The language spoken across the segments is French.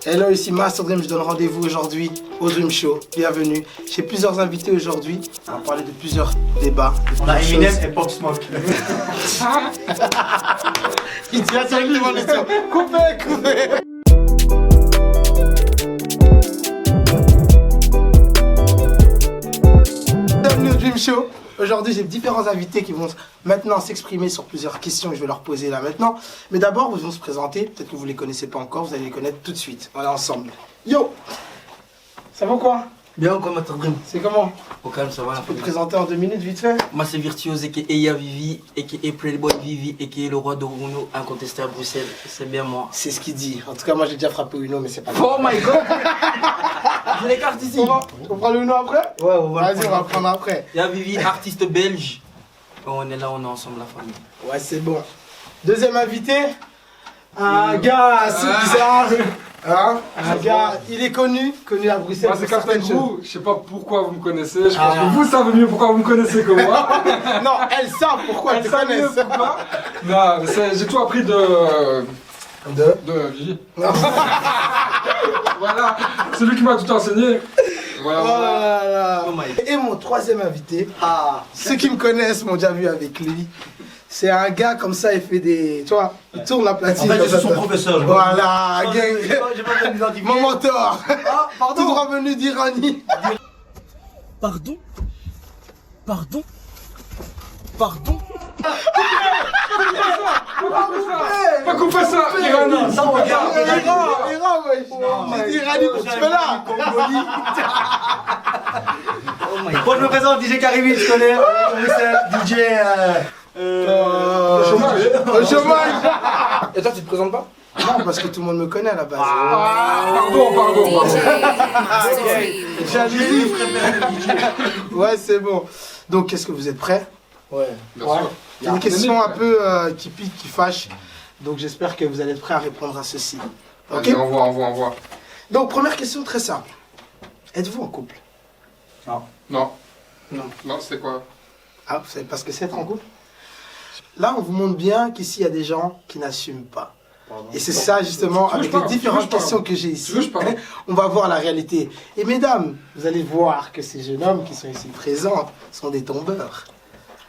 Hello, ici Master Dream, je donne rendez-vous aujourd'hui au Dream Show. Bienvenue. J'ai plusieurs invités aujourd'hui. On va parler de plusieurs débats. On a Eminem et Pop Smoke. Il dit directement les sons. Coupez. Bienvenue au Dream Show. Aujourd'hui, j'ai différents invités qui vont maintenant s'exprimer sur plusieurs questions que je vais leur poser là maintenant. Mais d'abord, ils vont se présenter. Peut-être que vous ne les connaissez pas encore, vous allez les connaître tout de suite. On est ensemble. Yo! Ça va quoi? Bien quoi, Master Dream? C'est comment? Au calme, ça va. Tu peux te présenter en 2 minutes, vite fait? Moi, c'est Virtuose, a.k.a. Yavivi, a.k.a. Playboy Vivi, a.k.a. le roi de Runo, incontesté à Bruxelles. C'est bien moi. C'est ce qu'il dit. En tout cas, moi, j'ai déjà frappé Uno, mais c'est pas Oh my god! J'ai les cartes ici. On prend le Uno après? Ouais, on va Vas-y, on va prendre après. Yavivi, artiste belge. On est là, on est ensemble, la famille. Ouais, c'est bon. Deuxième invité, un gars assez bizarre. Hein? Un gars, il est connu à Bruxelles. Moi, c'est Captain Grou. Je sais pas pourquoi vous me connaissez. Je pense que vous savez mieux pourquoi vous me connaissez que moi. Non, elles savent pourquoi elles te connaissent. Non, mais j'ai tout appris de Vivi. Voilà, c'est lui qui m'a tout enseigné. Voilà, voilà. Et mon troisième invité, ceux qui me connaissent m'ont déjà vu avec lui. C'est un gars comme ça, il fait des. Tu vois, il tourne la platine. En fait, je suis son professeur. Voilà, gang. J'ai pas besoin d'identifier. Mon mentor. Ah, pardon. Tout droit venu d'Iranie. Pardon? Pardon? Pardon? Pas couper ça, Irani. Ça, on regarde. Iran, ouais. Iranie, tu fais là. Bon, je me présente, DJ Karimi, tu connais. DJ. Au chômage. Au chômage. Et toi, tu te présentes pas? Non, parce que tout le monde me connaît à la base. Pardon. Ouais, c'est bon. Donc, qu'est-ce que vous êtes prêts? Ouais. Bien sûr. Il y a une question un peu qui pique, qui fâche. Donc, j'espère que vous allez être prêts à répondre à ceci. Ok? Allez, envoie. Donc, première question très simple. Êtes-vous en couple? Non, Non. c'est quoi? Ah, vous savez pas ce que c'est être en couple? Là, on vous montre bien qu'ici, il y a des gens qui n'assument pas. Et c'est ça, justement, avec les différentes questions que j'ai ici, on va voir la réalité. Et mesdames, vous allez voir que ces jeunes hommes qui sont ici présents sont des tombeurs.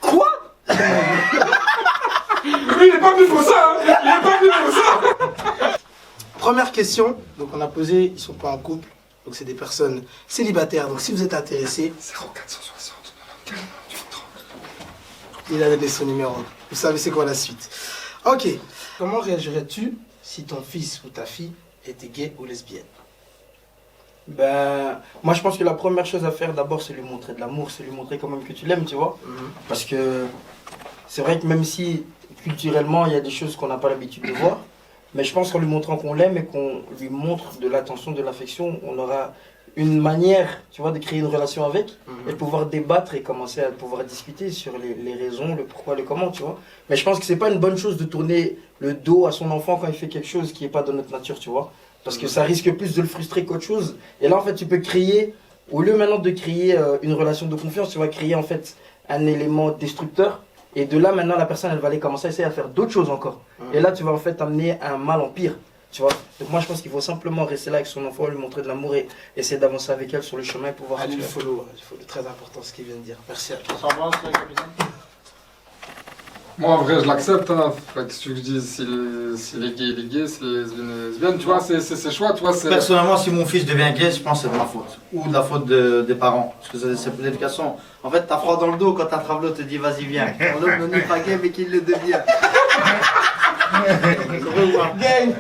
Quoi? Lui, il est pas venu pour ça, hein. Il est pas venu pour ça. Première question, donc on a posé, ils sont pas en couple, donc c'est des personnes célibataires. Donc si vous êtes intéressé, 0460 94 30. il a donné son numéro. Vous savez c'est quoi la suite. Ok. Comment réagirais-tu si ton fils ou ta fille était gay ou lesbienne? Ben, moi je pense que la première chose à faire d'abord c'est lui montrer de l'amour, c'est lui montrer quand même que tu l'aimes, tu vois. Parce que c'est vrai que même si culturellement il y a des choses qu'on n'a pas l'habitude de voir, mais je pense qu'en lui montrant qu'on l'aime et qu'on lui montre de l'attention, de l'affection, on aura une manière, tu vois, de créer une relation avec et de pouvoir débattre et commencer à pouvoir discuter sur les raisons, le pourquoi, le comment, tu vois. Mais je pense que c'est pas une bonne chose de tourner le dos à son enfant quand il fait quelque chose qui est pas de notre nature, tu vois. Parce que ça risque plus de le frustrer qu'autre chose. Et là, en fait, tu peux créer, au lieu maintenant de créer une relation de confiance, tu vas créer en fait un élément destructeur. Et de là, maintenant, la personne, elle va aller commencer à essayer à faire d'autres choses encore. Et là, tu vas en fait amener un mal en pire. Tu vois. Donc moi, je pense qu'il faut simplement rester là avec son enfant, lui montrer de l'amour et essayer d'avancer avec elle sur le chemin et pouvoir... Allez le follow, très important ce qu'il vient de dire. Merci à toi. Moi, en vrai, je l'accepte. Hein. Qu'est-ce que je dis? S'il est gay, il est gay. S'il est lesbienne, tu vois, c'est ses choix. Tu vois, Personnellement, si mon fils devient gay, je pense que c'est de ma faute. Ou de la faute des parents. Parce que c'est l'éducation. En fait, t'as froid dans le dos quand un travelot te dit vas-y, viens. L'homme n'est pas gay, mais qu'il le devient. Gang.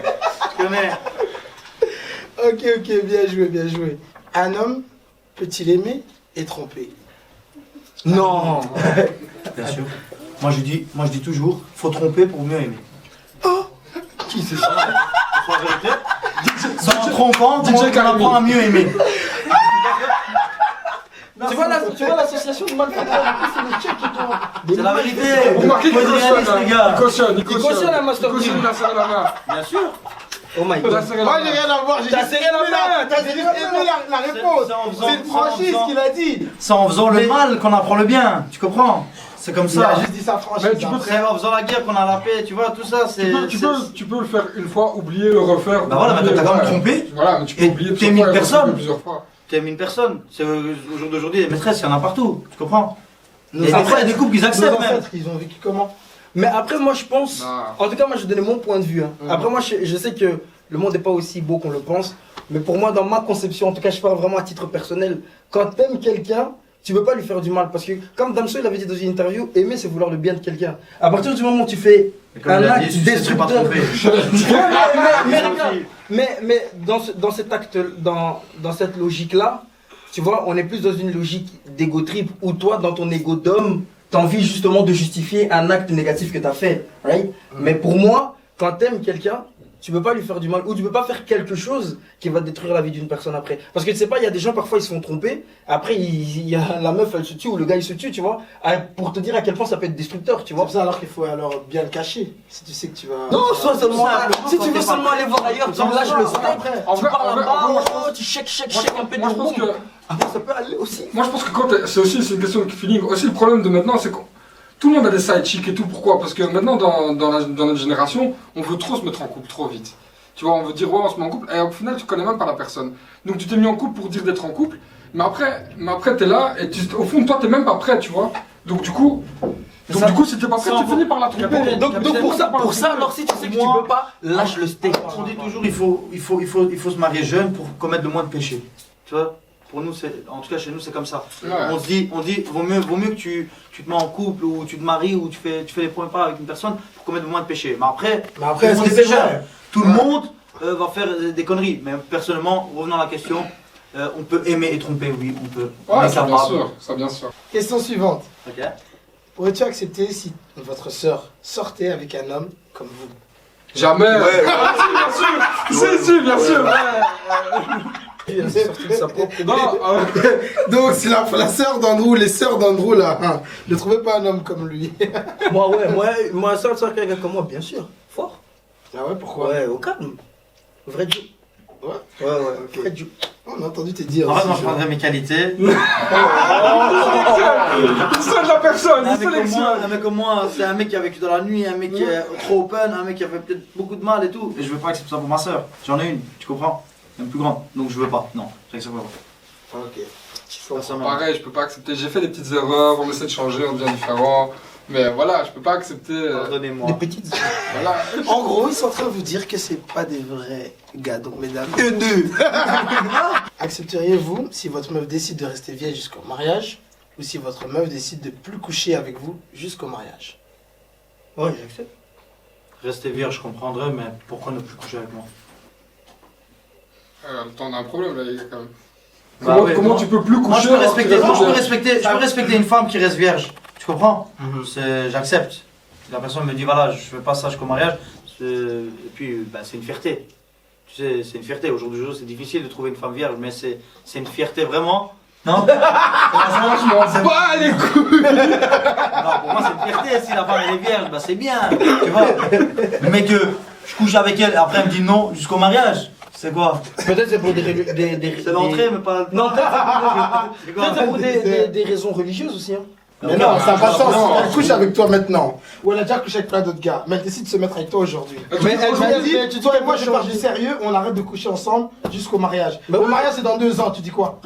Tu connais? Ok, bien joué. Un homme peut-il aimer et tromper? Non. Bien sûr. Moi je dis toujours, faut tromper pour mieux aimer. Oh. Qui c'est ça? C'est en trompant qu'on apprend à mieux aimer. Tu vois l'association de malfaiteurs, c'est le tchèque qui doit... C'est la vérité. Vous remarquez qu'il cautionne, il cautionne la Master Dream. Il a serré la main. Bien sûr. Oh my god. Moi j'ai rien à voir, j'ai T'as serré la main. T'as juste aimé la réponse. C'est une franchise qu'il a dit. C'est en faisant le mal qu'on apprend le bien. Tu comprends? C'est comme Il a ça. juste dit s'affranchissent. Mais tu peux C'est en faisant la guerre qu'on a la paix, tu vois, tout ça, c'est. Tu peux le faire une fois, oublier, le refaire. Bah voilà, mais t'as quand même ouais. trompé. Voilà, mais tu peux Et oublier t'es mis plusieurs fois, personne. plusieurs fois. T'aimes une personne. C'est au jour d'aujourd'hui, les maîtresses, il y en a partout, tu comprends? Nos Et des fois, il y a ancêtres- des couples qui nos acceptent même. ancêtres, ils ont vécu comment? Mais après, moi, je pense. Non. En tout cas, moi, je vais donner mon point de vue. Hein. Après, moi, je sais que le monde n'est pas aussi beau qu'on le pense. Mais pour moi, dans ma conception, en tout cas, je parle vraiment à titre personnel. Quand t'aimes quelqu'un, tu peux pas lui faire du mal. Parce que, comme Damso, il avait dit dans une interview, aimer, c'est vouloir le bien de quelqu'un. À partir du moment où tu fais Et comme un il a acte dit, je suis pas destructeur. trompé. Mais dans cet acte, dans cette logique-là, tu vois, on est plus dans une logique d'ego trip où toi, dans ton ego d'homme, t'as envie justement de justifier un acte négatif que t'as fait, right? Mais pour moi, quand t'aimes quelqu'un, tu peux pas lui faire du mal ou tu peux pas faire quelque chose qui va détruire la vie d'une personne après. Parce que tu sais pas, il y a des gens parfois ils se font tromper, après il y a la meuf elle se tue ou le gars il se tue, tu vois, pour te dire à quel point ça peut être destructeur, tu C'est vois. pour ça alors qu'il faut alors bien le cacher. Si tu sais que tu vas. Non, soit seulement, si tu veux quand t'es seulement pas aller voir ailleurs, tu lâches le steak, En tu vrai, parles en vrai, là-bas, moi, je pense- tu shake un peu Moi, de je pense room. que. Après, ça peut aller aussi. Moi, je pense que c'est aussi une question de feeling. Aussi, le problème de maintenant, c'est que tout le monde a des side chicks et tout. Pourquoi? Parce que maintenant, dans notre génération, on veut trop se mettre en couple trop vite. Tu vois, on veut dire, ouais, on se met en couple, et au final, tu connais même pas la personne. Donc, tu t'es mis en couple pour dire d'être en couple, mais après t'es là, et au fond, toi, t'es même pas prêt, tu vois. Donc, du coup, si t'es pas prêt, tu finis par la tromper. Donc pour ça, alors si tu sais que tu peux pas, lâche le steak. On dit toujours il faut se marier jeune pour commettre le moins de péchés. Tu vois? Pour nous, en tout cas chez nous, c'est comme ça. Ouais. On dit vaut mieux que tu te mets en couple ou tu te maries ou tu fais les premiers pas avec une personne pour commettre le moins de péchés. Mais après après, tout le monde est-ce que est c'est pécheur. vrai? Tout le monde va faire des conneries. Mais personnellement, revenons à la question, on peut aimer et tromper, oui, on peut. On Ouais, est ça, bien capable. sûr, ça, bien sûr. Question suivante. Ok. Pourrais-tu accepter si votre sœur sortait avec un homme comme vous? Jamais. Ouais. Si, bien sûr. Il a sorti de sa propre. Non, Donc c'est la sœur d'Andrew, les sœurs d'Andrew là. Hein. Ne trouvez pas un homme comme lui. Moi, ça, quelqu'un comme moi, bien sûr. Fort. Ah ouais, pourquoi? Ouais, au calme. Vrai Dieu. Ouais. Ouais, vrai Dieu. On a entendu te dire. En fait, aussi, moi, je genre. prendrais mes qualités. il sonne la personne, Un il mec, comme sélectionne. moi, un mec comme moi, c'est un mec qui a vécu dans la nuit, un mec qui est trop open, un mec qui a fait peut-être beaucoup de mal et tout. Et je veux pas accepter ça pour ma soeur. J'en ai une, tu comprends? Même plus grande. Donc je veux pas. Non, j'accepte pas. Ok. Personnellement. Pareil, je peux pas accepter. J'ai fait des petites erreurs, on essaie de changer, on devient différent. Mais voilà, je peux pas accepter. Pardonnez-moi. Des petites. Voilà. En gros, ils sont en train de vous dire que c'est pas des vrais gars, donc mesdames. Accepteriez-vous si votre meuf décide de rester vieille jusqu'au mariage ou si votre meuf décide de plus coucher avec vous jusqu'au mariage? Ouais, j'accepte. Rester vierge, je comprendrais, mais pourquoi ne plus coucher avec moi? Attends, on a un problème là, les gars, quand même. Bah ouais, comment moi- tu peux plus coucher Moi je peux alors que tu respecter, restes moi, je peux vierge respecter une femme qui reste vierge. Tu comprends? J'accepte. Si la personne me dit voilà, je fais pas ça jusqu'au mariage, et puis bah, c'est une fierté. Tu sais, c'est une fierté. Au jour du jour, c'est difficile de trouver une femme vierge, mais c'est une fierté vraiment. Non? Je m'en bats les couilles. Non, pour moi, c'est une fierté. Si la femme elle est vierge, bah c'est bien. Tu vois? Mais que je couche avec elle et après elle me dit non jusqu'au mariage, c'est quoi? Peut-être c'est pour C'est l'entrée, mais pas. Non, C'est quoi? peut-être c'est pour des raisons religieuses aussi. Hein. Mais non, ça n'a pas de sens. non. Elle couche avec toi maintenant. Ou elle a déjà couché avec plein d'autres gars. Mais elle décide de se mettre avec toi aujourd'hui. Mais Elle m'a dit, tu dis toi et qu'elle moi peut je parle du changer. sérieux, on arrête de coucher ensemble jusqu'au mariage. Bah Le oui. mariage c'est dans 2 ans, tu dis quoi?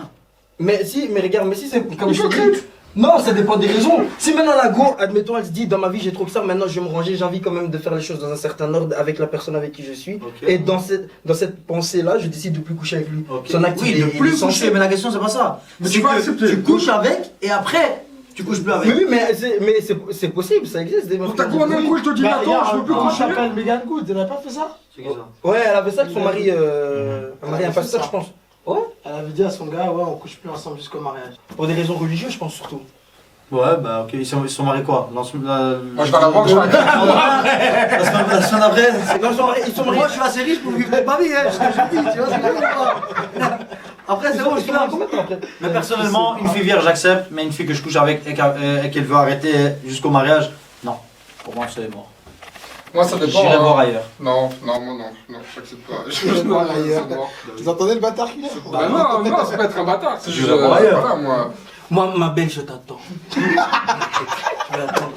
Mais regarde, mais si c'est comme je te dis. Non, ça dépend des raisons. Si maintenant la go, admettons, elle se dit dans ma vie j'ai trop que ça, maintenant je vais me ranger, j'ai envie quand même de faire les choses dans un certain ordre avec la personne avec qui je suis. Ok. Et dans cette pensée-là, je décide de plus coucher avec lui. Ok. Son acte, Oui, il de est plus censé- coucher, mais la question c'est pas ça. Mais C'est tu vas que accepter. tu couches avec et après tu couches plus avec. Oui, mais c'est possible, ça existe. Des meufs T'as qui quoi disent d'un oui. coup, je te dis Bah, attends, je veux plus comment coucher. s'appelle Megan Good, elle n'a pas fait ça? C'est qui ça? Ouais, elle avait ça avec son mari, un pasteur, ça. je pense. Ouais, Elle avait dit à son gars, ouais, on couche plus ensemble jusqu'au mariage. pour des raisons religieuses, je pense surtout. Ouais, bah ok, ils sont mariés quoi? Moi, je vais à la banque, je vais à la La semaine après, c'est Non, ils sont mariés. moi je suis assez riche pour vivre ma vie, hein, ce que je dis, tu vois, c'est pas comme ça. Après, c'est bon, je suis là. Mais personnellement, une fille vierge, j'accepte, mais une fille que je couche avec et qu'elle veut arrêter jusqu'au mariage, non. Pour moi, c'est mort. Moi, ça dépend. J'irai hein. voir ailleurs. Non, moi non, j'accepte pas. J'irai voir Non, ailleurs. c'est mort. Vous entendez le bâtard qu'il est? Bah non, c'est pas être un bâtard, c'est juste. J'irai voir ailleurs. Voilà, moi. Moi, ma belle, je t'attends. Je vais attendre.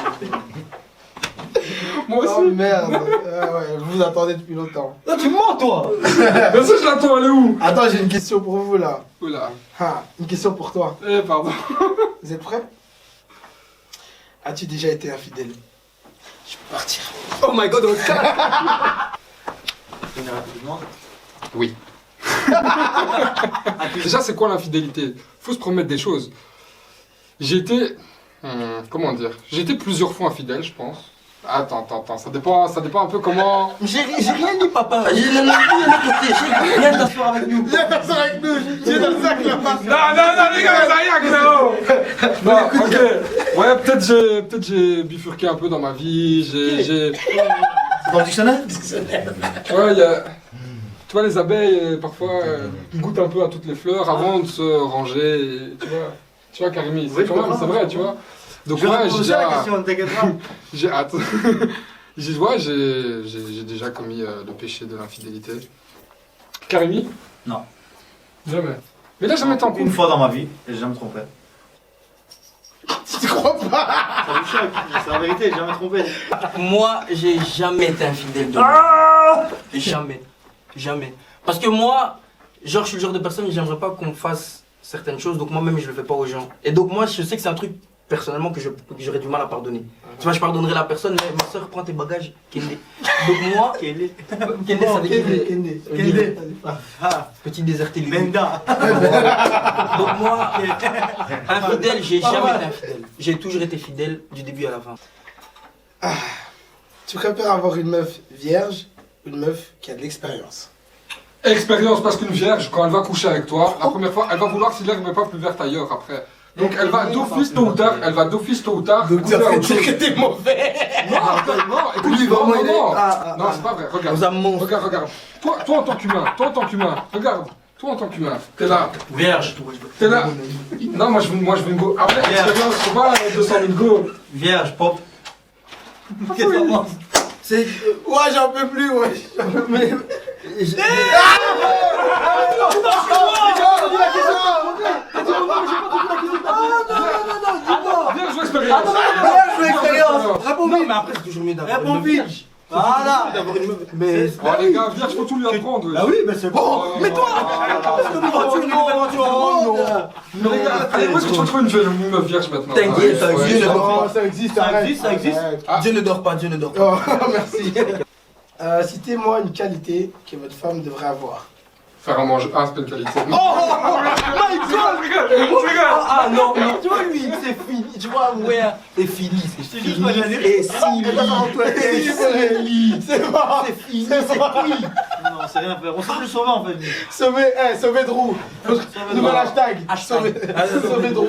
Moi aussi. Oh merde. Ouais, vous attendez depuis longtemps. Non, tu mens, toi. Mais ça, je l'attends, elle est où? Attends, j'ai une question pour vous là. Oula. Ah, une question pour toi. Pardon. Vous êtes prêts? As-tu déjà été infidèle? Je peux partir. Oh my god, Oscar. Généralement. Oui. Déjà, c'est quoi l'infidélité? Faut se promettre des choses. J'ai été... comment dire? J'ai été plusieurs fois infidèle, je pense. Attends, ça dépend un peu comment... J'ai rien dit, papa. J'ai rien dit. Viens t'asseoir avec nous. Viens t'asseoir avec nous. Viens t'asseoir avec la face. Non, les gars, ça rien, frérot. Non, ok. Ouais, peut-être j'ai bifurqué un peu dans ma vie, j'ai... Dans le dictionnaire? Ouais, il y a... Tu vois, les abeilles, parfois, ils goûtent un peu à toutes les fleurs avant de se ranger, et, tu vois, Karimi, c'est quand même, c'est vrai, tu vois. Donc Je vais ouais, poser la question, t'inquiète pas. j'ai hâte. J'ai déjà commis le péché de l'infidélité. Karimi? Non. Jamais. Mais là, jamais été en couple. Une fois dans ma vie, et j'ai jamais trompé. Tu crois pas? Ça me choque, c'est la vérité, j'ai jamais trompé. Moi, j'ai jamais été infidèle de moi. Jamais. Parce que moi, genre, je suis le genre de personne, j'aimerais pas qu'on fasse certaines choses, donc moi-même, je le fais pas aux gens. Et donc, moi, je sais que c'est un truc, personnellement, que j'aurais du mal à pardonner. Tu vois, je pardonnerai la personne, mais ma soeur, prends tes bagages, Kende. Donc, moi, Kende. Kende, ça veut dire. Kende. Petit déserté, lui. Menda. Donc, moi, infidèle, j'ai jamais été infidèle. J'ai toujours été fidèle du début à la fin. Tu préfères avoir une meuf vierge ou une meuf qui a de l'expérience? Expérience, parce qu'une vierge, quand elle va coucher avec toi, la première fois, elle va vouloir si l'herbe n'est pas plus verte ailleurs après. Donc elle va d'office tôt ou tard, Donc ça goûter à veut autre dire chose. que t'es mauvais. Non, écoute, Lui, vraiment, il est- non. Ah, Non, c'est pas vrai, regarde. Vous avez mon- Regarde. Toi en tant qu'humain, regarde. Toi en tant qu'humain, t'es là. Vierge. T'es là. Non, moi je veux une go. Après, expérience, c'est pas 200 000 go. Vierge, pop. Qu'est-ce que t'en penses? C'est. Ouais, j'en peux plus, ouais. Mais. Bien joué, expérience. Je veux expérience. Réponds vite. Mais après, c'est toujours mieux d'avoir. Réponds une vite. vierge. Voilà. D'avoir une meuf. Mais. Oh les gars, vierge, faut tout lui apprendre. Ah oui, mais c'est bon. Mais toi Non, les gars, allez, où est-ce que tu retrouves une meuf vierge maintenant? T'inquiète, ça Ouais, existe. ouais. Oh, ça existe, Ça arrête. existe, ça existe. Arrête. Dieu ne dort pas, Dieu ne dort pas. Oh, merci. Citez-moi une qualité que votre femme devrait avoir. Faire à manger. Ah, c'est pas une qualité. My God! Ah non, non, tu vois lui, c'est fini, tu vois, ouais, c'est fini, c'est juste fini, pas gagné. et si, c'est fini, C'est bon. c'est fini, c'est fini. Non, c'est rien faire. On s'est plus sauvé en fait. Sauver Drew. Nouvel hashtag. Sauver Drew.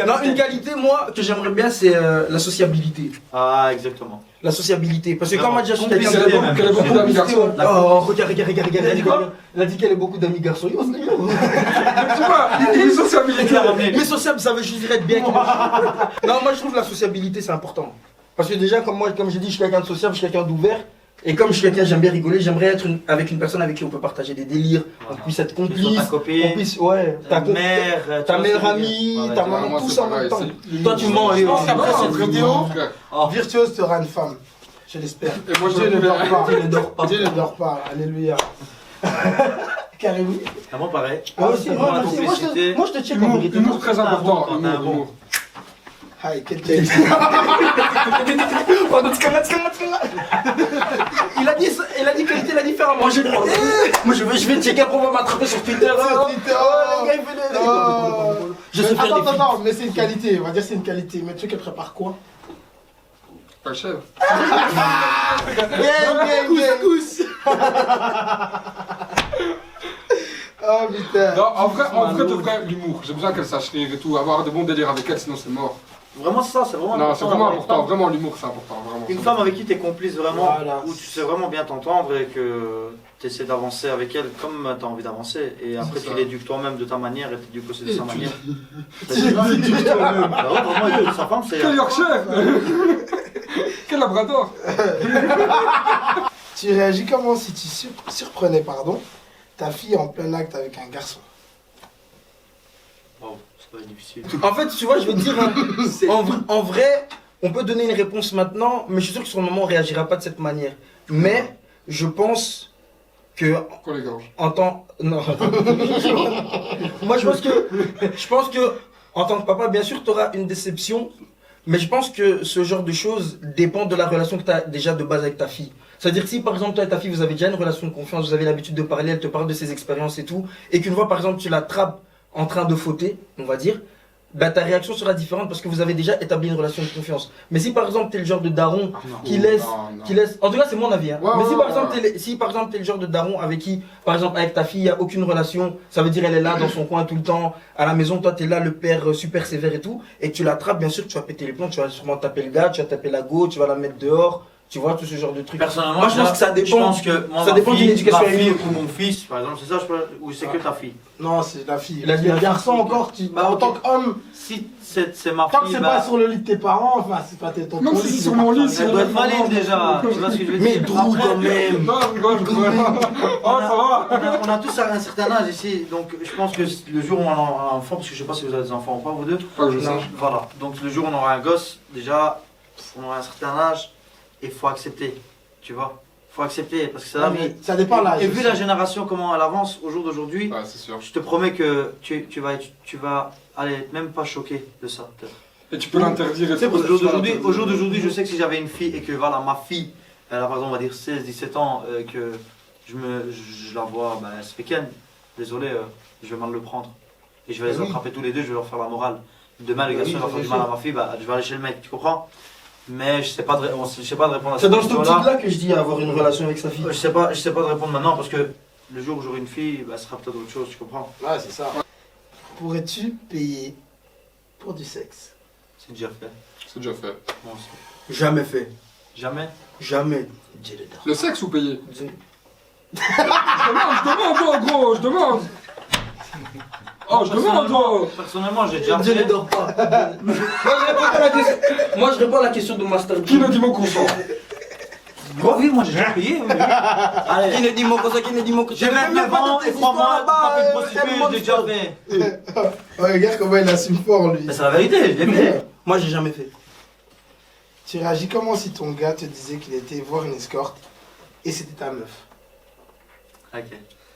Non, une qualité, moi, que j'aimerais bien, c'est la sociabilité. Ah, exactement. La sociabilité, parce que quand Vraiment, moi déjà je suis complicité quelqu'un de même. Qu'elle ait beaucoup d'amis garçons. Oh, regarde, regarde. Elle a dit quoi? Elle a dit qu'elle a beaucoup d'amis garçons. Yo, c'est yo. Tu vois, une sociabilité. Mais sociable, ça veut juste dire être bien. Non, moi je trouve la sociabilité c'est important. Parce que déjà, comme moi, comme j'ai dit, je suis quelqu'un de sociable, je suis quelqu'un d'ouvert. Et comme je suis quelqu'un, j'aime bien rigoler, j'aimerais être avec une personne avec qui on peut partager des délires, on puisse être Que ce soit complice, ta copine, on puisse, ouais, ta mère, ta meilleure amie, ta maman, moi, tout c'est ça en pareil, même temps. c'est- Toi, tu mens, Léo. pense qu'après cette vidéo, Oh. Virtuose sera une femme. Je l'espère. Et moi, je Dieu ne dort pas. Dieu ne dort pas. Dieu ne dort pas. Alléluia. Carrément. Ah, moi pareil. Moi aussi, Moi, moi la aussi, complicité. moi je te check en vérité. Humour très important. T'as un bon. Humour. Hi, quelle qualité. Il a dit qualité, il a dit faire à manger. Moi je vais checker, après on va m'attraper sur Twitter. Sur Twitter. Oh, le gars, il fait des- Oh. Je sais faire des films. Attends, mais c'est une qualité. On va dire c'est une qualité. Mais tu sais qu'elle prépare quoi? Pas cher. Couscous. Oh putain. Non, en vrai, de vrai, l'humour. J'ai besoin qu'elle sache rire et tout, avoir de bons délires avec elle, sinon c'est mort. Vraiment, c'est ça, c'est vraiment Non, c'est vraiment d'avoir une important. femme- Vraiment, l'humour, c'est important. Vraiment. Une femme avec qui tu es complice vraiment, Voilà. où tu sais vraiment bien t'entendre et que tu essaies d'avancer avec elle comme tu as envie d'avancer. Et après, C'est tu ça. l'éduques toi-même de ta manière et tu l'éduques aussi de sa Et tu- manière. Bah ouais, vraiment, écoute, sa femme, c'est. Quel Yorkshire. Quel Labrador. Tu réagis comment si tu surprenais ta fille en plein acte avec un garçon? Wow, ça Ça va être difficile. En fait, tu vois, je vais te dire, en vrai, on peut donner une réponse maintenant, mais je suis sûr que sur le moment, on réagira pas de cette manière. Mais je pense que Qu'on les gorge. en tant non, moi je pense que en tant que papa, bien sûr, tu auras une déception, mais je pense que ce genre de choses dépend de la relation que tu as déjà de base avec ta fille. C'est-à-dire que si par exemple toi et ta fille vous avez déjà une relation de confiance, vous avez l'habitude de parler, elle te parle de ses expériences et tout, et qu'une fois par exemple tu l'attrapes en train de fauter, on va dire, bah ta réaction sera différente parce que vous avez déjà établi une relation de confiance. Mais si par exemple t'es le genre de daron qui laisse, en tout cas c'est mon avis, hein. Ouais, mais si ouais, par exemple si par exemple t'es le genre de daron avec qui, par exemple avec ta fille il y a aucune relation, ça veut dire elle est là dans son coin tout le temps, à la maison toi t'es là le père super sévère et tout, et que tu l'attrapes, bien sûr tu vas péter les plombs, tu vas sûrement taper le gars, tu vas taper la go, tu vas la mettre dehors. Tu vois, tout ce genre de trucs. Personnellement, moi je pense que ça dépend. Je pense que moi, ça dépend d'une éducation ma fille ou mon fils, par exemple, c'est ça, ou c'est que ta fille. Non, c'est la fille. La Le garçon encore, Bah, en ok. tant qu'homme, Si c'est ma tant que fille, c'est bah, pas sur le lit de tes parents, enfin, c'est pas ton Même si c'est sur mon lit, elle doit être maligne déjà. Tu vois ce que je veux Mais dire? Drew Après, quand même. Non, je rigole, je rigole. Oh, ça va. on a tous un certain âge ici, donc je pense que le jour où on aura un enfant, parce que je sais pas si vous avez des enfants ou pas, vous deux. Pas que je sache. Voilà, donc le jour où on aura un gosse, déjà, on aura un certain âge, et il faut accepter, tu vois. Faut accepter, parce que c'est la vie. Ça dépend de l'âge. Et vu la génération, comment elle avance au jour d'aujourd'hui, Ouais, c'est sûr. je te promets que tu vas aller même pas choqué de ça, peut-être. Et tu peux l'interdire et Tu sais, tout. au jour d'aujourd'hui, je sais que si j'avais une fille et que voilà, ma fille, elle a par exemple, on va dire 16, 17 ans, que je la vois ce week-end, désolé, je vais mal le prendre. Et je vais les attraper tous les deux, je vais leur faire la morale. Demain, le garçon va faire du mal à ma fille, je vais aller chez le mec, tu comprends? Mais je sais pas de répondre à C'est cette dans ce question-là. optique-là que je dis avoir une relation avec sa fille. Je sais pas de répondre maintenant parce que le jour où j'aurai une fille, ce sera peut-être autre chose, tu comprends? Ouais, c'est ça. Pourrais-tu payer pour du sexe? C'est déjà fait. C'est déjà fait. Moi aussi. Jamais fait. Jamais? Jamais. Le sexe ou payer? Je demande, gros, je demande. Oh, je demande. Personnellement, j'ai déjà Dieu ne fait. dort pas. Moi je réponds à la question de Master Qui ne dit mon consent? Oui, moi j'ai déjà payé. Oui. Allez. Qui ne dit mon consent, qui ne dit mon consent. J'ai 29 ans et 3 mois, pas fait de prostituée, je l'ai déjà fait. Ouais, regarde comment il assume fort, lui. Mais c'est la vérité, je l'ai fait. Moi j'ai jamais fait. Tu réagis comment si ton gars te disait qu'il était voir une escorte et c'était ta meuf? Ok.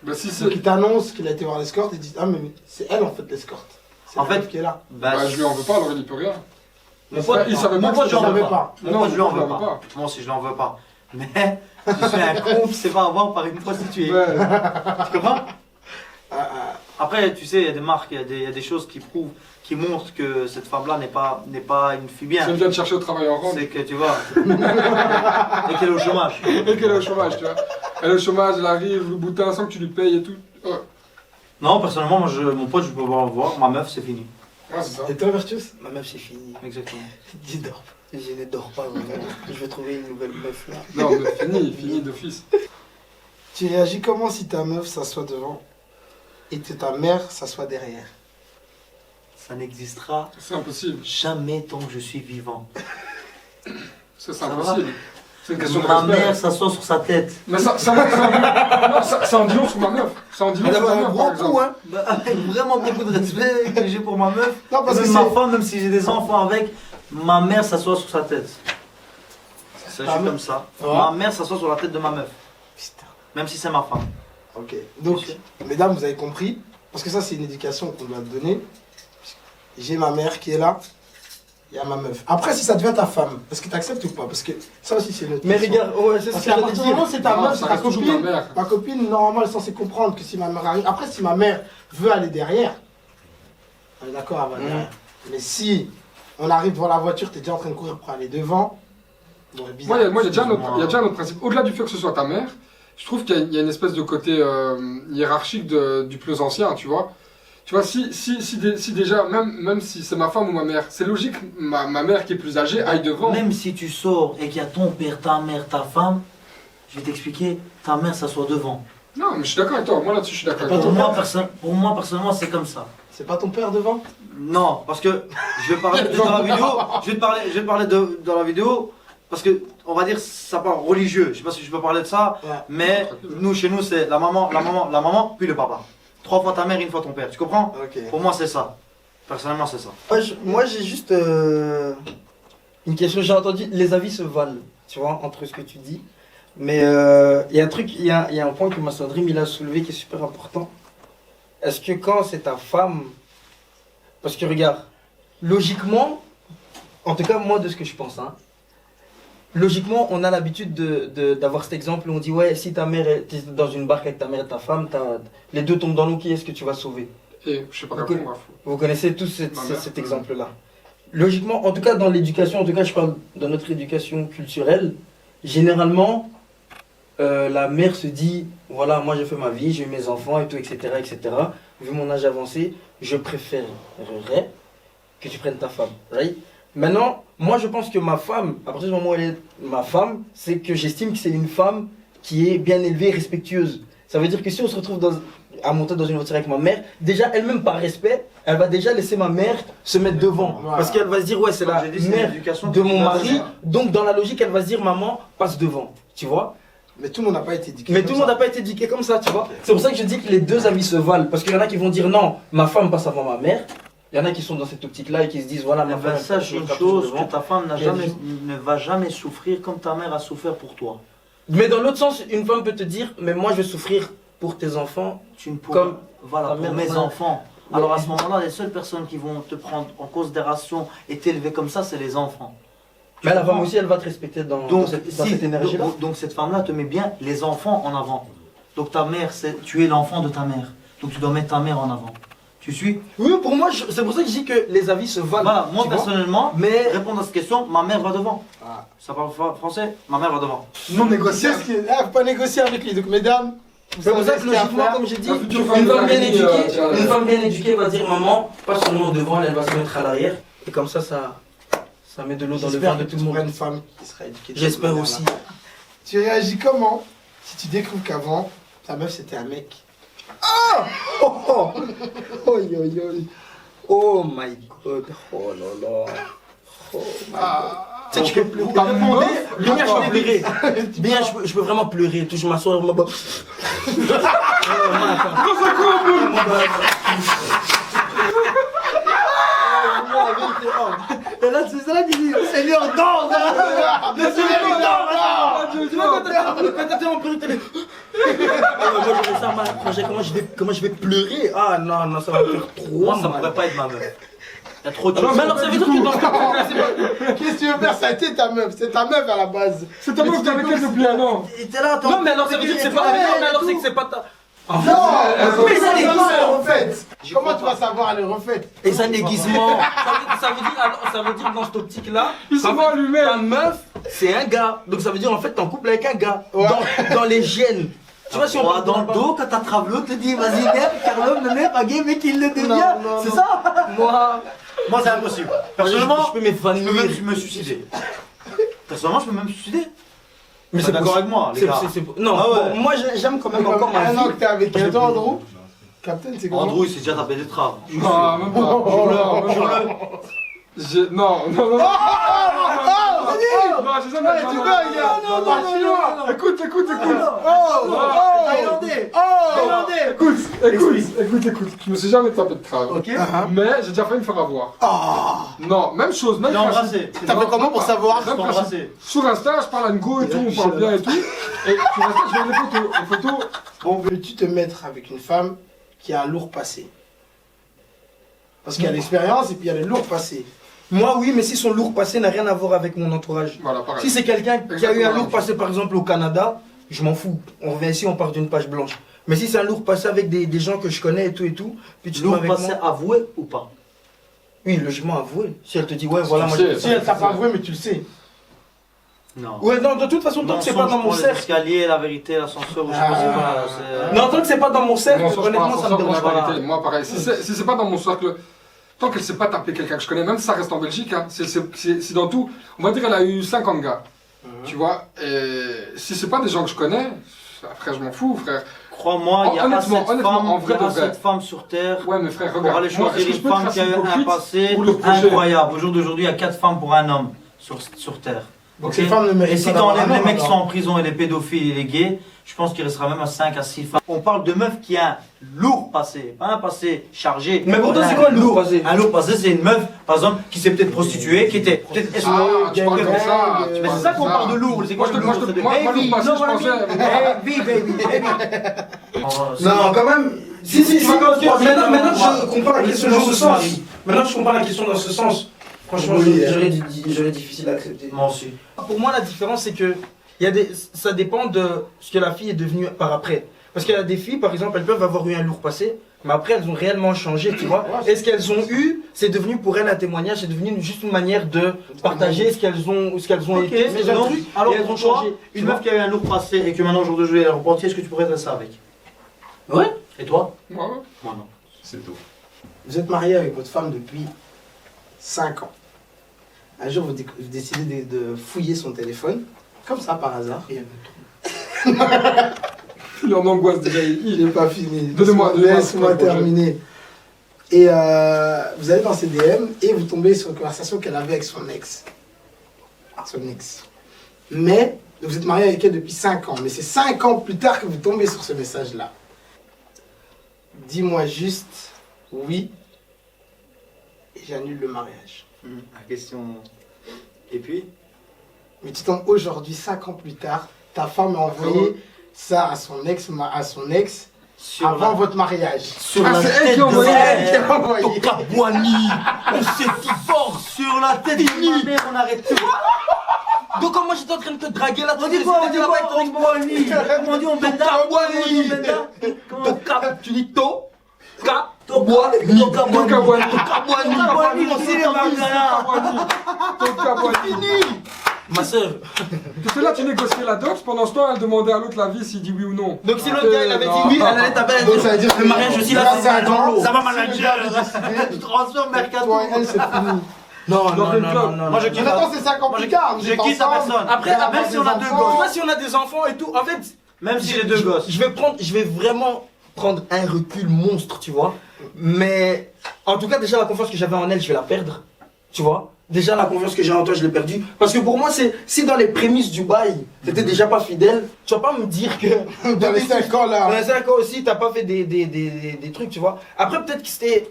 Bah, si c'est. Donc il t'annonce qu'il a été voir l'escorte et dit ah mais c'est elle en fait l'escorte. C'est En la fait, meuf qui est là. Bah, je lui en veux pas, alors il n'y peut rien. Mon pote, il savait mon pas pote, que je lui en savait veux pas. pas. Mon Non, pote, je lui en je veux l'en pas. veux pas. Moi aussi, je l'en veux pas. Mais je suis un con qui sait pas avoir par une prostituée. Ouais. Tu comprends? Ah, ah. Après, tu sais, il y a des marques, il y a des choses qui prouvent, qui montrent que cette femme-là n'est pas une fille bien. Si elle vient te chercher au travail en rente. C'est que tu vois. Et qu'elle est au chômage. Et qu'elle est au chômage, tu vois. Elle est au chômage, elle arrive, le boutin sans que tu lui payes et tout. Ouais, Non, personnellement, mon pote, je peux pas le voir. Ma meuf, c'est fini. c'est ça. Et toi Virtus? Ma meuf c'est fini. Exactement. Dis dors. Je ne dors pas vraiment. Je vais trouver une nouvelle meuf là. Non, mais fini d'office. Tu réagis comment si ta meuf s'assoit devant et que ta mère s'assoit derrière? Ça n'existera C'est impossible. jamais tant que je suis vivant. C'est Ça impossible. C'est une question de Ma respect. mère s'assoit sur sa tête. Mais ça en dit long sur ma meuf. Ça en dit long Elle sur ma a un meuf, gros par coup exemple. hein. Bah, avec vraiment beaucoup de respect que j'ai pour ma meuf. Non parce que Même ma c'est... femme, même si j'ai des enfants avec, ma mère s'assoit sur sa tête. Ça, je Ta suis meuf- comme ça. Ouais. Ma mère s'assoit sur la tête de ma meuf. Putain. Même si c'est ma femme. Ok. Donc, mesdames, vous avez compris. Parce que ça, c'est une éducation qu'on doit donner. J'ai ma mère qui est là. Il y a ma meuf. Après, si ça devient ta femme, est-ce que tu acceptes ou pas? Parce que ça aussi, c'est notre Mais question. regarde, ouais, c'est Parce ce que qu'à j'allais partir du moment dire. où c'est ta Non, meuf, ça c'est ta reste toujours ta copine. mère. Ma copine, normalement, elle est censée comprendre que si ma mère arrive. Après, si ma mère veut aller derrière, on est d'accord, elle va derrière. Mais si on arrive devant la voiture, tu es déjà en train de courir pour aller devant. Bon, c'est bizarre. Moi, il y a déjà un autre principe. Au-delà du fait que ce soit ta mère, je trouve qu'il y a une espèce de côté hiérarchique du plus ancien, tu vois. Tu vois, si déjà, même si c'est ma femme ou ma mère, c'est logique que ma mère qui est plus âgée aille devant. Même si tu sors et qu'il y a ton père, ta mère, ta femme, je vais t'expliquer, ta mère s'assoit devant. Non, mais je suis d'accord avec toi. Moi là-dessus, je suis d'accord avec Pour toi. moi, personnellement, c'est comme ça. C'est pas ton père devant? Non, parce que je vais parler dans la vidéo, je vais parler dans la vidéo, parce que on va dire ça parle religieux. Je sais pas si je peux parler de ça, Ouais. mais nous, chez nous, c'est la maman, puis le papa. 3 fois ta mère, 1 fois ton père. Tu comprends? Ok. Pour moi, c'est ça. Personnellement, c'est ça. Moi, j'ai juste une question. J'ai entendu, les avis se valent, tu vois, entre ce que tu dis. Mais il y a un truc, il y a un point que Massandrine il a soulevé qui est super important. Est-ce que quand c'est ta femme... Parce que regarde, logiquement, en tout cas moi de ce que je pense, hein, logiquement on a l'habitude d'avoir cet exemple où on dit ouais, si ta mère est dans une barque avec ta mère et ta femme, les deux tombent dans l'eau, qui est-ce que tu vas sauver? Et je sais pas répondre. Vous connaissez tous cet exemple-là. Logiquement, en tout cas dans l'éducation, en tout cas je parle de notre éducation culturelle, généralement la mère se dit voilà, moi j'ai fait ma vie, j'ai eu mes enfants et tout, etc., etc. Vu mon âge avancé, je préférerais que tu prennes ta femme, right? Maintenant, moi je pense que ma femme, à partir du moment où elle est ma femme, c'est que j'estime que c'est une femme qui est bien élevée et respectueuse. Ça veut dire que si on se retrouve à monter dans une voiture avec ma mère, déjà elle-même par respect, elle va déjà laisser ma mère se mettre devant. Voilà. Parce qu'elle va se dire ouais, c'est la mère de mon mari, donc dans la logique elle va se dire maman, passe devant, tu vois? Mais tout le monde n'a pas été éduqué. Mais tout le monde n'a pas été éduqué comme ça, tu vois. Okay. C'est pour ça que je dis que les deux avis se valent. Parce qu'il y en a qui vont dire non, ma femme passe avant ma mère. Il y en a qui sont dans cette optique-là et qui se disent voilà, ma femme. Sache une chose, que ta femme ne va jamais souffrir comme ta mère a souffert pour toi. Mais dans l'autre sens, une femme peut te dire mais moi je vais souffrir pour tes enfants. Tu ne pourras, comme voilà, pour mes enfants. Alors à ce moment-là, les seules personnes qui vont te prendre en considération et t'élever comme ça, c'est les enfants. Mais la femme aussi, elle va te respecter dans cette énergie-là. Donc cette femme-là te met bien les enfants en avant. Donc ta mère, tu es l'enfant de ta mère. Donc tu dois mettre ta mère en avant. Tu suis? Oui, pour moi, c'est pour ça que je dis que les avis se valent. Voilà, moi personnellement, mais répondre à cette question, ma mère va devant. Ah. Ça parle français? Ma mère va devant. Non négocier, faut pas négocier avec lui. Donc mesdames, c'est pour ça que logiquement, comme j'ai dit, une femme bien éduquée va dire maman, passe son nom devant, elle va se mettre à l'arrière. Et comme ça met de l'eau dans le vin de tout le monde. Une femme qui sera éduquée. J'espère aussi. Tu réagis comment si tu découvres qu'avant, ta meuf c'était un mec? Ah oh oh oh oh my god. Oh là là. Oh my god. Tu sais, tu peux pleurer. Bien, je peux pleurer. Bien, je peux vraiment pleurer. Je m'assois. Et là, c'est ça qui dit Seigneur, danse! Le Seigneur, danse! Tu vois, quand t'as tellement pleuré, moi, je fais ça mal. Comment je vais pleurer? Ah non, ça va faire trop. Moi, ça pourrait pas être ma meuf. Il y a trop de choses. Mais alors, ça veut dire que dans ce cas, qu'est-ce que tu veux faire? Ça a été ta meuf. C'est ta meuf à la base. C'est ta meuf avec elle depuis un an. Non, mais alors, ça veut dire que c'est pas ta meuf. Mais alors, c'est que c'est pas ta. Non, mais ça est refaite. Comment tu vas savoir elle est refaite? Et ça déguisement. Ça veut dire dans cette optique-là, ta meuf, c'est un gars. Donc ça veut dire en fait t'es en couple avec un gars. Ouais. Dans les gènes. Tu vois, si on dans le dos, quand t'as travaillé, on te dit vas-y, Carlo, ne n'est pas gay, mais qu'il le devient. C'est ça? Moi c'est impossible. Personnellement, je peux m'évanouir. Je peux me suicider. Personnellement, je peux même me suicider. Mais c'est d'accord avec moi, les gars. Non, moi j'aime quand même encore ma vie. Un an que t'es avec elle, toi, Andrew? Captain, c'est quoi? Andrew, il s'est déjà tapé des traves. Non, même pas. Jure-le. Non. Non, j'ai jamais dit. Non. Écoute. Écoute. Je me suis jamais tapé de crâne. Ok. Mais j'ai déjà failli me faire avoir. Non, même chose. Même embrassé. T'as fait comment pour savoir? Sur Insta, je parle à une go et tout, on parle bien et tout. Et sur Insta, je vois les photos. Bon, veux-tu te mettre avec une femme qui a un lourd passé? Parce qu'il y a l'expérience et puis il y a le lourd passé. Moi oui, mais si son lourd passé n'a rien à voir avec mon entourage. Voilà, pareil. Si c'est quelqu'un qui a eu un lourd passé par exemple au Canada, je m'en fous. On revient ici, on part d'une page blanche. Mais si c'est un lourd passé avec des gens que je connais et tout, puis tu lourd passé avoué ou pas? Oui, logiquement avoué. Si elle te dit ouais, voilà, moi si elle t'a pas avoué, mais tu le sais. Non. Ouais, non, de toute façon, tant que c'est pas dans mon cercle. L'escalier, la vérité, l'ascenseur, je sais pas, c'est pas. Non, tant que c'est pas dans mon cercle, honnêtement, ça me dérange pas. Moi, pareil. Si c'est pas dans mon cercle. Tant qu'elle sait pas taper quelqu'un que je connais, même si ça reste en Belgique, hein, c'est dans tout. On va dire qu'elle a eu 50 gars. Tu vois, et si c'est pas des gens que je connais, après je m'en fous, frère. Crois-moi, il y a assez de femmes sur Terre. Ouais, mais frère, regarde. Pour aller choisir une femme qui a eu un passé incroyable. Au jour d'aujourd'hui, il y a 4 femmes pour un homme sur Terre. Donc ces femmes ne Et méritent si pas tu d'avoir enlèves un les homme, mecs qui sont alors. en prison et les pédophiles et les gays, je pense qu'il restera même à 5 à 6 femmes. On parle de meuf qui a un lourd passé, pas un passé chargé. Mais pour toi, c'est quoi un lourd passé? Un lourd passé, c'est une meuf, par exemple, qui s'est peut-être prostituée, qui était peut-être Ah, tu parles comme ça. mais c'est ça qu'on parle de lourd. C'est quoi le lourd? C'est de heavy. Moi, Non, je pensais. heavy, baby, heavy. Non, quand même. Si, si, si. Maintenant, je comprends la question dans ce sens. Maintenant, je comprends la question dans ce sens. Franchement, j'aurais difficile à accepter. Moi aussi. Pour moi, la différence, c'est que ça dépend de ce que la fille est devenue par après. Parce qu'il y a des filles, par exemple, elles peuvent avoir eu un lourd passé, mais après, elles ont réellement changé, tu vois. Et ce qu'elles ont eu, c'est devenu pour elles un témoignage, c'est devenu juste une manière de partager ce qu'elles ont été, Mais un truc, alors et elles ont changé. Une meuf qui a eu un lourd passé et que maintenant, au jour de jouer, elle est repentie, est-ce que tu pourrais faire ça avec? Ouais. Et toi? Ouais. Moi non. C'est tout. Vous êtes marié avec votre femme depuis 5 ans. Un jour, vous décidez de fouiller son téléphone, comme ça par hasard. Il en angoisse déjà. Il n'est pas fini. Donnez-moi Laisse-moi terminer. Et vous allez dans ses DM et vous tombez sur une conversation qu'elle avait avec son ex. Son ex. Mais vous êtes marié avec elle depuis 5 ans. Mais c'est 5 ans plus tard que vous tombez sur ce message-là. Dis-moi juste oui et j'annule le mariage. La question. Et puis? Mais tu tombes aujourd'hui, 5 ans plus tard, ta femme a envoyé ça à son ex avant votre mariage. Sur Ah, la c'est elle tête qui a de envoyé. ma Elle qui mère. a envoyé. Toka Boigny. On s'est dit fort sur la tête de ma mère, on arrête tout. Donc, quand moi j'étais en train de te draguer là, On dit quoi? On dit quoi? On Boigny. Comment on dit on benda? Boigny. Comment? Tu dis to, ka, Toka Boigny. Toka Boigny. Toka Boigny, on s'est dit Ma soeur. Parce que là, tu négociais la dot, pendant ce temps, elle demandait à l'autre l'avis s'il dit oui ou non. Donc, si l'autre gars il avait dit Non. oui, elle allait taper, elle Donc allait ça veut dire dire que le mariage aussi là, c'est grâce à dans l'eau. Ça va manager. Je transfère mercato. Toi et elle, c'est fini. Non, Dans non, le non, club. non, non. Moi je Mais kiffe. maintenant, c'est 5 ans Moi, plus tard. je quitte la personne. Après, Même si on a deux Tu gosses. vois, si on a des enfants et tout, en fait, Même si j'ai deux gosses. je vais vraiment prendre un recul monstre, tu vois. Mais en tout cas, déjà la confiance que j'avais en elle, je vais la perdre, tu vois. Déjà la confiance que j'ai en toi, je l'ai perdue. Parce que pour moi, c'est si dans les prémices du bail, t'étais déjà pas fidèle, tu vas pas me dire que Dans les 5 ans là. dans les 5 ans aussi, t'as pas fait des trucs, tu vois. Après, peut-être que c'était.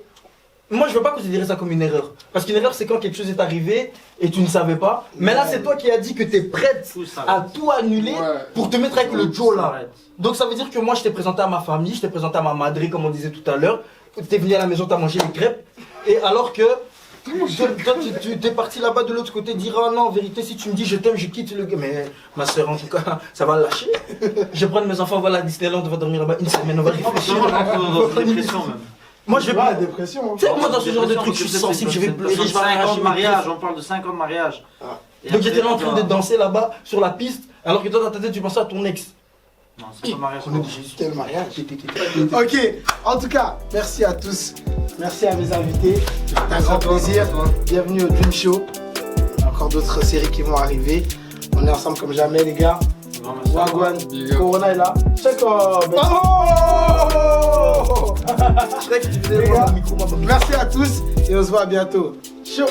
Moi, je veux pas considérer ça comme une erreur. Parce qu'une erreur, c'est quand quelque chose est arrivé et tu ne savais pas. Mais là, c'est toi qui as dit que t'es prête Tout ça. à tout annuler Ouais. pour te mettre avec le Joe là. Arrête. Donc ça veut dire que moi je t'ai présenté à ma famille, je t'ai présenté à ma madré comme on disait tout à l'heure. T'es venu à la maison, t'as mangé des crêpes. Et alors que toi, tu t'es parti là-bas de l'autre côté dire oh non, en vérité si tu me dis je t'aime, je quitte le gars. Mais ma soeur en tout cas, ça va lâcher. Je vais prendre mes enfants, voilà à Disneyland, on va dormir là-bas une semaine, on va réfléchir. Moi, je rentre dans une dépression même. Moi je vais pas pas. la dépression. Tu sais, moi dans ce genre de truc, je suis sensible, je vais pleurer, je vais 5 ans arracher de mes mariage, pieds. on parle de 5 ans de mariage. Et Donc après, j'étais là en tu train vois. de danser là-bas sur la piste, alors que toi dans ta tête tu pensais à ton ex. Non, 5 ans de mariage. On est de Jésus. Quel mariage. Ok, en tout cas, merci à tous. Merci à mes invités. C'était un grand plaisir. Bienvenue au Dream Show. Il y a encore d'autres séries qui vont arriver. On est ensemble comme jamais, les gars. Grand merci. Wagwan, Big up. Corona est là. Check Oh Je croyais que tu faisais Les gars, le micro, moi, merci à tous et on se voit bientôt. Ciao.